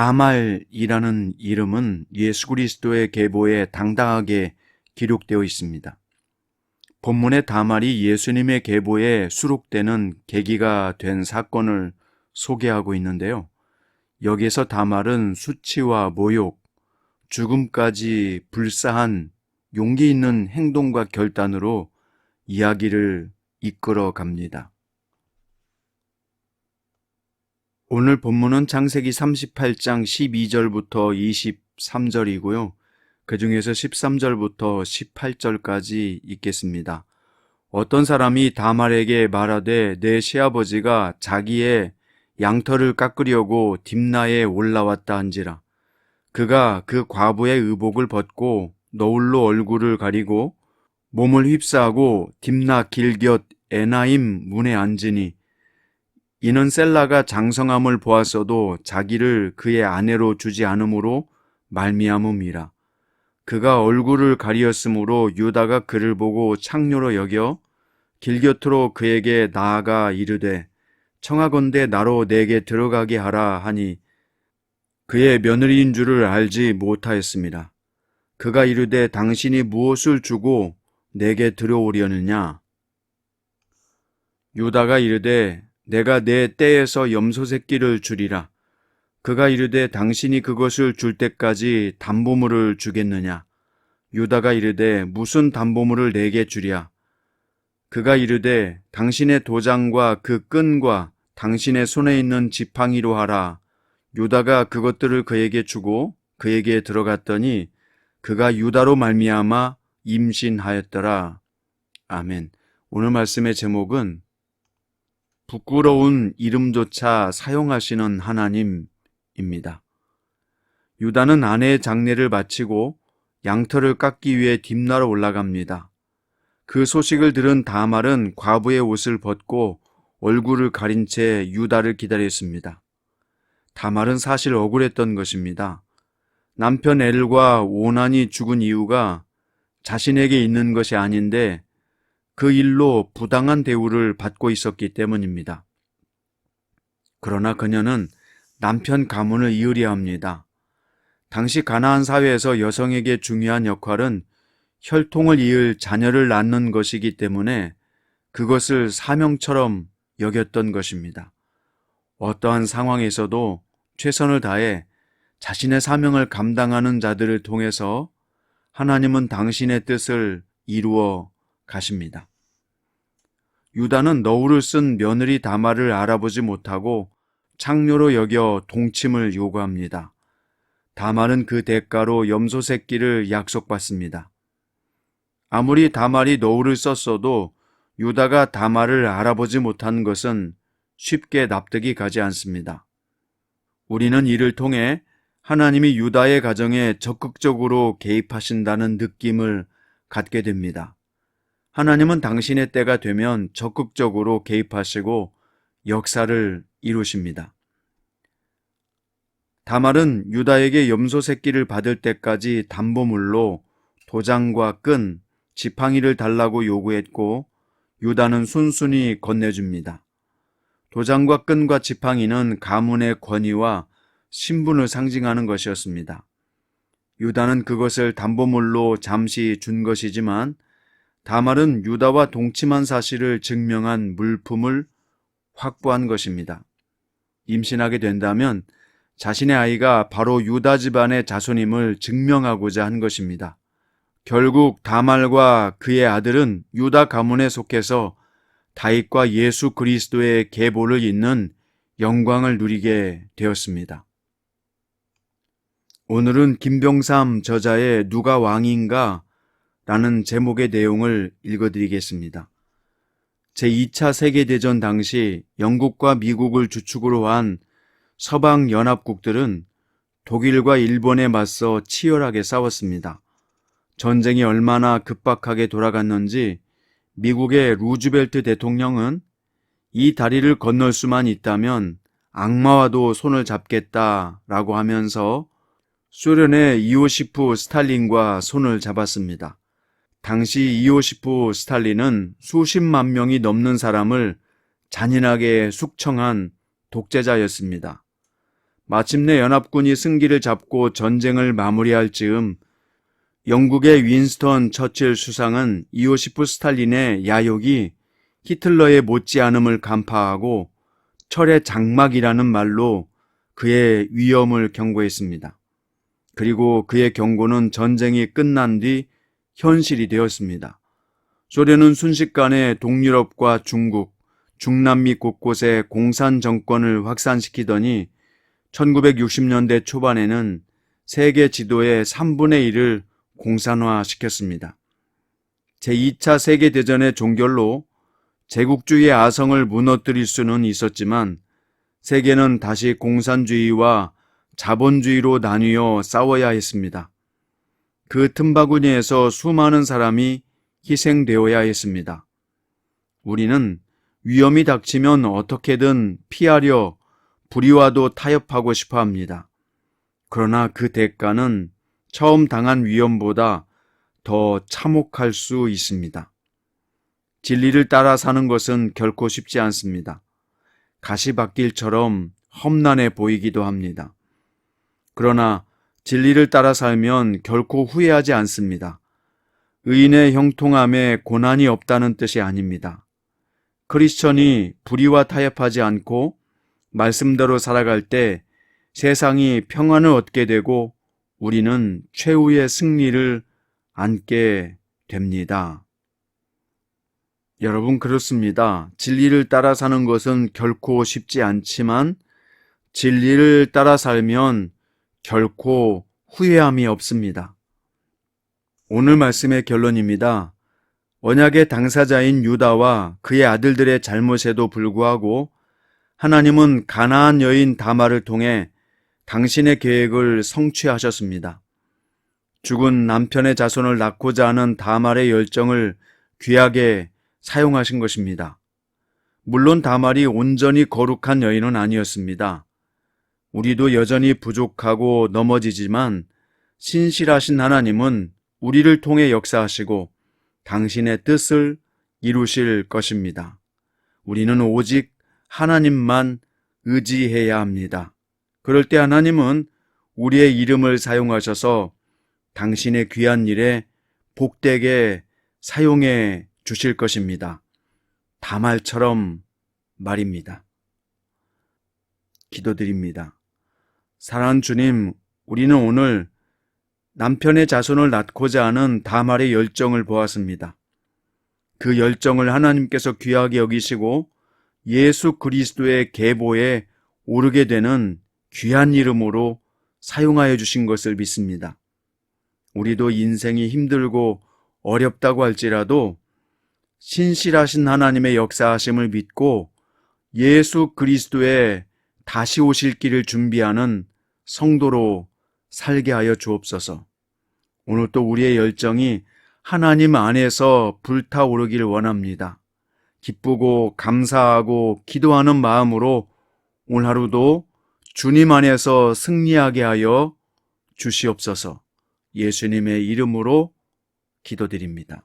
다말이라는 이름은 예수 그리스도의 계보에 당당하게 기록되어 있습니다. 본문의 다말이 예수님의 계보에 수록되는 계기가 된 사건을 소개하고 있는데요. 여기에서 다말은 수치와 모욕, 죽음까지 불사한 용기 있는 행동과 결단으로 이야기를 이끌어 갑니다. 오늘 본문은 창세기 38장 12절부터 23절이고요. 그 중에서 13절부터 18절까지 읽겠습니다. 어떤 사람이 다말에게 말하되 내 시아버지가 자기의 양털을 깎으려고 딥나에 올라왔다 한지라. 그가 그 과부의 의복을 벗고 너울로 얼굴을 가리고 몸을 휩싸고 딥나 길곁 에나임 문에 앉으니 이는 셀라가 장성함을 보았어도 자기를 그의 아내로 주지 않음으로 말미암음이라. 그가 얼굴을 가리었으므로 유다가 그를 보고 창녀로 여겨 길곁으로 그에게 나아가 이르되 청하건대 나로 내게 들어가게 하라 하니 그의 며느리인 줄을 알지 못하였습니다. 그가 이르되 당신이 무엇을 주고 내게 들어오려느냐? 유다가 이르되 내가 내 떼에서 염소 새끼를 주리라. 그가 이르되 당신이 그것을 줄 때까지 담보물을 주겠느냐? 유다가 이르되 무슨 담보물을 내게 주랴? 그가 이르되 당신의 도장과 그 끈과 당신의 손에 있는 지팡이로 하라. 유다가 그것들을 그에게 주고 그에게 들어갔더니 그가 유다로 말미암아 임신하였더라. 아멘. 오늘 말씀의 제목은 부끄러운 이름조차 사용하시는 하나님입니다. 유다는 아내의 장례를 마치고 양털을 깎기 위해 딥나로 올라갑니다. 그 소식을 들은 다말은 과부의 옷을 벗고 얼굴을 가린 채 유다를 기다렸습니다. 다말은 사실 억울했던 것입니다. 남편 엘과 오난이 죽은 이유가 자신에게 있는 것이 아닌데 그 일로 부당한 대우를 받고 있었기 때문입니다. 그러나 그녀는 남편 가문을 이으려 합니다. 당시 가나안 사회에서 여성에게 중요한 역할은 혈통을 이을 자녀를 낳는 것이기 때문에 그것을 사명처럼 여겼던 것입니다. 어떠한 상황에서도 최선을 다해 자신의 사명을 감당하는 자들을 통해서 하나님은 당신의 뜻을 이루어 가십니다. 유다는 너울을 쓴 며느리 다말을 알아보지 못하고 창녀로 여겨 동침을 요구합니다. 다말은 그 대가로 염소 새끼를 약속받습니다. 아무리 다말이 너울을 썼어도 유다가 다말을 알아보지 못한 것은 쉽게 납득이 가지 않습니다. 우리는 이를 통해 하나님이 유다의 가정에 적극적으로 개입하신다는 느낌을 갖게 됩니다. 하나님은 당신의 때가 되면 적극적으로 개입하시고 역사를 이루십니다. 다말은 유다에게 염소 새끼를 받을 때까지 담보물로 도장과 끈, 지팡이를 달라고 요구했고 유다는 순순히 건네줍니다. 도장과 끈과 지팡이는 가문의 권위와 신분을 상징하는 것이었습니다. 유다는 그것을 담보물로 잠시 준 것이지만 다말은 유다와 동침한 사실을 증명한 물품을 확보한 것입니다. 임신하게 된다면 자신의 아이가 바로 유다 집안의 자손임을 증명하고자 한 것입니다. 결국 다말과 그의 아들은 유다 가문에 속해서 다윗과 예수 그리스도의 계보를 잇는 영광을 누리게 되었습니다. 오늘은 김병삼 저자의 누가 왕인가? 라는 제목의 내용을 읽어드리겠습니다. 제2차 세계대전 당시 영국과 미국을 주축으로 한 서방 연합국들은 독일과 일본에 맞서 치열하게 싸웠습니다. 전쟁이 얼마나 급박하게 돌아갔는지 미국의 루즈벨트 대통령은 이 다리를 건널 수만 있다면 악마와도 손을 잡겠다라고 하면서 소련의 이오시프 스탈린과 손을 잡았습니다. 당시 이오시프 스탈린은 수십만 명이 넘는 사람을 잔인하게 숙청한 독재자였습니다. 마침내 연합군이 승기를 잡고 전쟁을 마무리할 즈음 영국의 윈스턴 처칠 수상은 이오시프 스탈린의 야욕이 히틀러의 못지않음을 간파하고 철의 장막이라는 말로 그의 위험을 경고했습니다. 그리고 그의 경고는 전쟁이 끝난 뒤 현실이 되었습니다. 소련은 순식간에 동유럽과 중국, 중남미 곳곳에 공산 정권을 확산시키더니 1960년대 초반에는 세계 지도의 3분의 1을 공산화시켰습니다. 제2차 세계대전의 종결로 제국주의의 아성을 무너뜨릴 수는 있었지만 세계는 다시 공산주의와 자본주의로 나뉘어 싸워야 했습니다. 그 틈바구니에서 수많은 사람이 희생되어야 했습니다. 우리는 위험이 닥치면 어떻게든 피하려 불의와도 타협하고 싶어 합니다. 그러나 그 대가는 처음 당한 위험보다 더 참혹할 수 있습니다. 진리를 따라 사는 것은 결코 쉽지 않습니다. 가시밭길처럼 험난해 보이기도 합니다. 그러나 진리를 따라 살면 결코 후회하지 않습니다. 의인의 형통함에 고난이 없다는 뜻이 아닙니다. 크리스천이 불의와 타협하지 않고 말씀대로 살아갈 때 세상이 평안을 얻게 되고 우리는 최후의 승리를 안게 됩니다. 여러분, 그렇습니다. 진리를 따라 사는 것은 결코 쉽지 않지만 진리를 따라 살면 결코 후회함이 없습니다. 오늘 말씀의 결론입니다. 언약의 당사자인 유다와 그의 아들들의 잘못에도 불구하고 하나님은 가나안 여인 다말을 통해 당신의 계획을 성취하셨습니다. 죽은 남편의 자손을 낳고자 하는 다말의 열정을 귀하게 사용하신 것입니다. 물론 다말이 온전히 거룩한 여인은 아니었습니다. 우리도 여전히 부족하고 넘어지지만 신실하신 하나님은 우리를 통해 역사하시고 당신의 뜻을 이루실 것입니다. 우리는 오직 하나님만 의지해야 합니다. 그럴 때 하나님은 우리의 이름을 사용하셔서 당신의 귀한 일에 복되게 사용해 주실 것입니다. 다말처럼 말입니다. 기도드립니다. 사랑하는 주님, 우리는 오늘 남편의 자손을 낳고자 하는 다말의 열정을 보았습니다. 그 열정을 하나님께서 귀하게 여기시고 예수 그리스도의 계보에 오르게 되는 귀한 이름으로 사용하여 주신 것을 믿습니다. 우리도 인생이 힘들고 어렵다고 할지라도 신실하신 하나님의 역사하심을 믿고 예수 그리스도의 다시 오실 길을 준비하는 성도로 살게 하여 주옵소서. 오늘 또 우리의 열정이 하나님 안에서 불타오르길 원합니다. 기쁘고 감사하고 기도하는 마음으로 오늘 하루도 주님 안에서 승리하게 하여 주시옵소서. 예수님의 이름으로 기도드립니다.